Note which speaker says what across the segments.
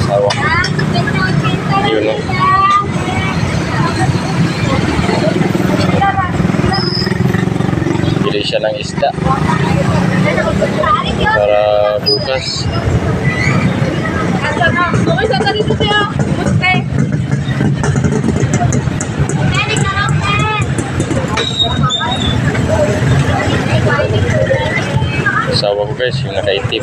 Speaker 1: Sawa. Yun o. Bili siya ng isda para bukas. Sawa ko guys, yung nakaitip.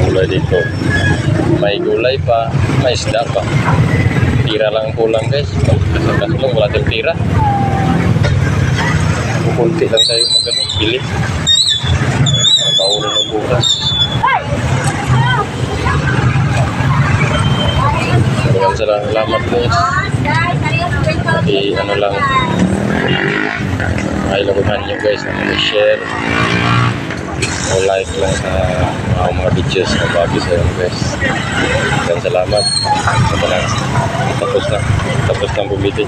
Speaker 1: Gulay dito. May gulay pa, may isda pa. Tira lang kulang guys. Kaslong wala tayong tira. Kunti lang tayo bili. Paulo ng bukas. Maraming salamat guys. Ano lang, kailangan nyo guys na share o like lang sa mga videos na bago sa inyo guys. Maraming salamat. Tapos na bumili.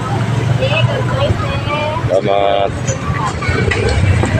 Speaker 1: Salamat.